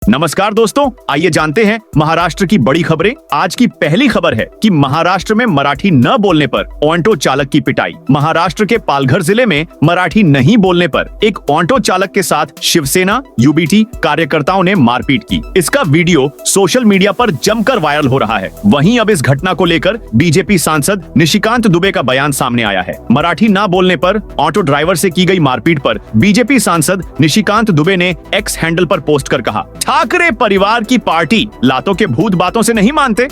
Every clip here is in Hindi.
नमस्कार दोस्तों, आइए जानते हैं महाराष्ट्र की बड़ी खबरें। आज की पहली खबर है कि महाराष्ट्र में मराठी न बोलने पर ऑटो चालक की पिटाई। महाराष्ट्र के पालघर जिले में मराठी नहीं बोलने पर एक ऑटो चालक के साथ शिवसेना यूबीटी कार्यकर्ताओं ने मारपीट की। इसका वीडियो सोशल मीडिया पर जमकर वायरल हो रहा है। वहीं अब इस घटना को लेकर बीजेपी सांसद निशिकांत दुबे का बयान सामने आया है। मराठी न बोलने पर ऑटो ड्राइवर से की गई मारपीट पर बीजेपी सांसद निशिकांत दुबे ने एक्स हैंडल पर पोस्ट कर कहा, ठाकरे परिवार की पार्टी लातों के भूत बातों से नहीं मानते।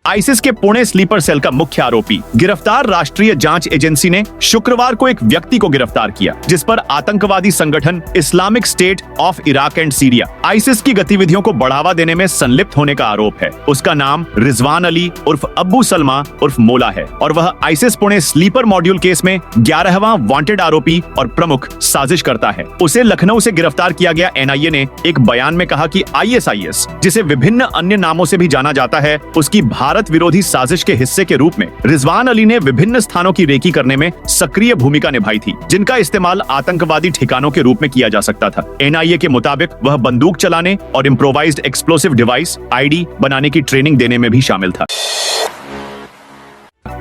आईसिस के पुणे स्लीपर सेल का मुख्य आरोपी गिरफ्तार। राष्ट्रीय जांच एजेंसी ने शुक्रवार को एक व्यक्ति को गिरफ्तार किया जिस पर आतंकवादी संगठन Islamic state of Iraq and Syria ISIS की गतिविधियों को बढ़ावा देने में संलिप्त होने का आरोप है। उसका नाम रिजवान अली उर्फ अब्बू सलमा उर्फ मोला है और वह ISIS Pune sleeper module case में 11वां वांटेड आरोपी और प्रमुख साजिश करता है। उसे लखनऊ से गिरफ्तार किया गया। एनआईए ने एक बयान में कहा कि आईएसआईएस, जिसे विभिन्न अन्य नामों से भी जाना जाता है, उसकी भारत विरोधी साजिश के हिस्से के रूप में रिजवान अली ने विभिन्न स्थानों की रेकी करने में सक्रिय भूमिका निभाई थी, जिनका इस्तेमाल आतंकवादी ठिकानों के रूप में किया जा सकता था। एनआईए के मुताबिक वह बंदूक चलाने और इम्प्रोवाइज्ड एक्सप्लोसिव डिवाइस आईडी बनाने की ट्रेनिंग देने में भी शामिल था।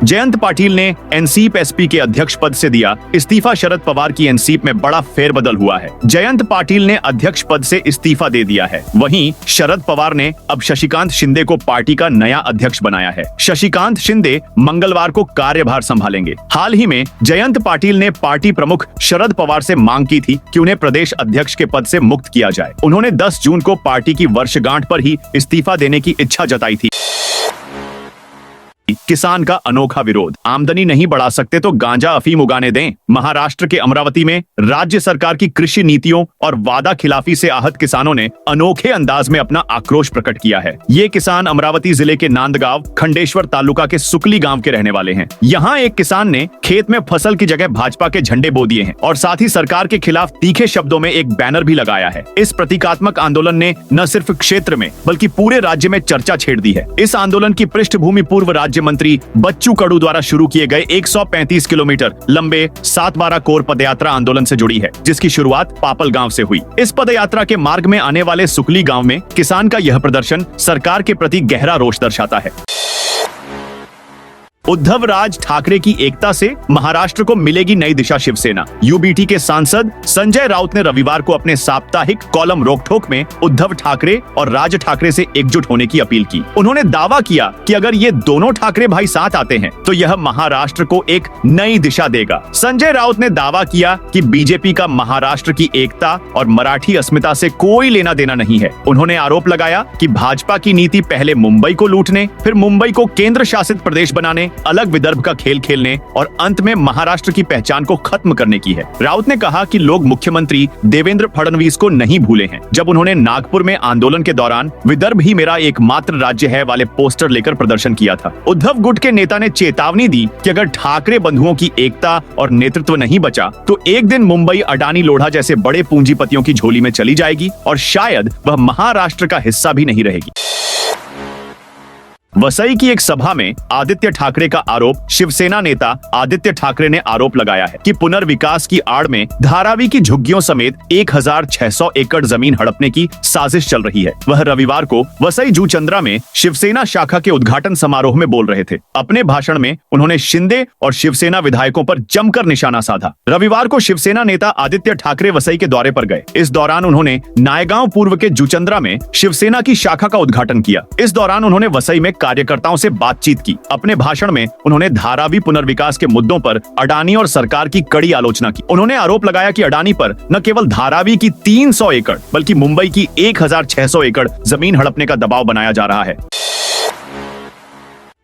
जयंत पाटिल ने एनसीप एसपी के अध्यक्ष पद से दिया इस्तीफा। शरद पवार की एनसीप में बड़ा फेरबदल हुआ है। जयंत पाटिल ने अध्यक्ष पद से इस्तीफा दे दिया है। वहीं शरद पवार ने अब शशिकांत शिंदे को पार्टी का नया अध्यक्ष बनाया है। शशिकांत शिंदे मंगलवार को कार्यभार संभालेंगे। हाल ही में जयंत पाटिल ने पार्टी प्रमुख शरद पवार से मांग की थी कि उन्हें प्रदेश अध्यक्ष के पद से मुक्त किया जाए। उन्होंने 10 जून को पार्टी की वर्षगांठ पर ही इस्तीफा देने की इच्छा जताई थी। किसान का अनोखा विरोध। आमदनी नहीं बढ़ा सकते तो गांजा अफीम उगाने दें। महाराष्ट्र के अमरावती में राज्य सरकार की कृषि नीतियों और वादा खिलाफी से आहत किसानों ने अनोखे अंदाज में अपना आक्रोश प्रकट किया है। ये किसान अमरावती जिले के नांदगांव खंडेश्वर तालुका के सुकली गांव के रहने वाले हैं। यहाँ एक किसान ने खेत में फसल की जगह भाजपा के झंडे बो दिए हैं और साथ ही सरकार के खिलाफ तीखे शब्दों में एक बैनर भी लगाया है। इस प्रतीकात्मक आंदोलन ने न सिर्फ क्षेत्र में बल्कि पूरे राज्य में चर्चा छेड़ दी है। इस आंदोलन की पृष्ठभूमि पूर्व राज्य मंत्री बच्चू कडू द्वारा शुरू किए गए 135 किलोमीटर लंबे 7/12 कोर पदयात्रा आंदोलन से जुड़ी है, जिसकी शुरुआत पापल गांव से हुई। इस पदयात्रा के मार्ग में आने वाले सुकली गांव में किसान का यह प्रदर्शन सरकार के प्रति गहरा रोष दर्शाता है। उद्धव राज ठाकरे की एकता से महाराष्ट्र को मिलेगी नई दिशा। शिवसेना यूबीटी के सांसद संजय राउत ने रविवार को अपने साप्ताहिक कॉलम रोकठोक में उद्धव ठाकरे और राज ठाकरे से एकजुट होने की अपील की। उन्होंने दावा किया कि अगर ये दोनों ठाकरे भाई साथ आते हैं तो यह महाराष्ट्र को एक नई दिशा देगा। संजय राउत ने दावा किया कि बीजेपी का महाराष्ट्र की एकता और मराठी अस्मिता से कोई लेना देना नहीं है। उन्होंने आरोप लगाया कि भाजपा की नीति पहले मुंबई को लूटने, फिर मुंबई को केंद्र शासित प्रदेश बनाने, अलग विदर्भ का खेल खेलने और अंत में महाराष्ट्र की पहचान को खत्म करने की है। राउत ने कहा कि लोग मुख्यमंत्री देवेंद्र फडणवीस को नहीं भूले हैं, जब उन्होंने नागपुर में आंदोलन के दौरान विदर्भ ही मेरा एकमात्र राज्य है वाले पोस्टर लेकर प्रदर्शन किया था। उद्धव गुट के नेता ने चेतावनी दी कि अगर ठाकरे बंधुओं की एकता और नेतृत्व नहीं बचा तो एक दिन मुंबई अडानी लोढ़ा जैसे बड़े पूंजीपतियों की झोली में चली जाएगी और शायद वह महाराष्ट्र का हिस्सा भी नहीं रहेगी। वसई की एक सभा में आदित्य ठाकरे का आरोप। शिवसेना नेता आदित्य ठाकरे ने आरोप लगाया है कि पुनर्विकास की आड़ में धारावी की झुग्गियों समेत 1600 एकड़ जमीन हड़पने की साजिश चल रही है। वह रविवार को वसई जूचंद्रा में शिवसेना शाखा के उद्घाटन समारोह में बोल रहे थे। अपने भाषण में उन्होंने शिंदे और शिवसेना विधायकों पर जमकर निशाना साधा। रविवार को शिवसेना नेता आदित्य ठाकरे वसई के दौरे पर गए। इस दौरान उन्होंने नायगांव पूर्व के जूचंद्रा में शिवसेना की शाखा का उद्घाटन किया। इस दौरान उन्होंने वसई में कार्यकर्ताओं से बातचीत की। अपने भाषण में उन्होंने धारावी पुनर्विकास के मुद्दों पर अडानी और सरकार की कड़ी आलोचना की। उन्होंने आरोप लगाया कि अडानी पर न केवल धारावी की 300 एकड़ बल्कि मुंबई की 1600 एकड़ जमीन हड़पने का दबाव बनाया जा रहा है।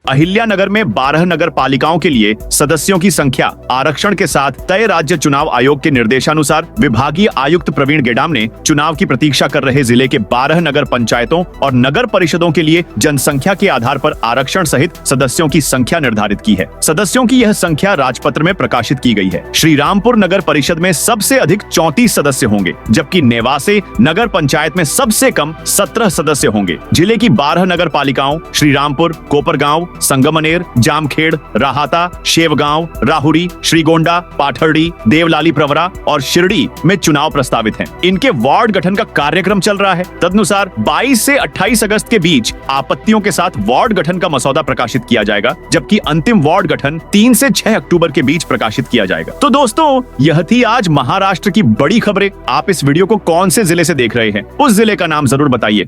अहिल्यानगर में 12 नगर पालिकाओं के लिए सदस्यों की संख्या आरक्षण के साथ तय। राज्य चुनाव आयोग के निर्देशानुसार विभागीय आयुक्त प्रवीण गेडाम ने चुनाव की प्रतीक्षा कर रहे जिले के 12 नगर पंचायतों और नगर परिषदों के लिए जनसंख्या के आधार पर आरक्षण सहित सदस्यों की संख्या निर्धारित की है। सदस्यों की यह संख्या राजपत्र में प्रकाशित की गई है। श्रीरामपुर नगर परिषद में सबसे अधिक 34 सदस्य होंगे, जबकि नेवासे नगर पंचायत में सबसे कम 17 सदस्य होंगे। जिले की 12 नगर पालिकाओं श्रीरामपुर, कोपरगांव, संगमनेर, जामखेड़, राहाता, शेवगांव, राहुरी, श्रीगोंडा, पाथर्डी, देवलाली प्रवरा और शिरडी में चुनाव प्रस्तावित हैं। इनके वार्ड गठन का कार्यक्रम चल रहा है। तदनुसार 22 से 28 अगस्त के बीच आपत्तियों के साथ वार्ड गठन का मसौदा प्रकाशित किया जाएगा, जबकि अंतिम वार्ड गठन 3 से 6 अक्टूबर के बीच प्रकाशित किया जाएगा। तो दोस्तों, यह थी आज महाराष्ट्र की बड़ी खबरें। आप इस वीडियो को कौन से जिले से देख रहे हैं, उस जिले का नाम जरूर बताइए।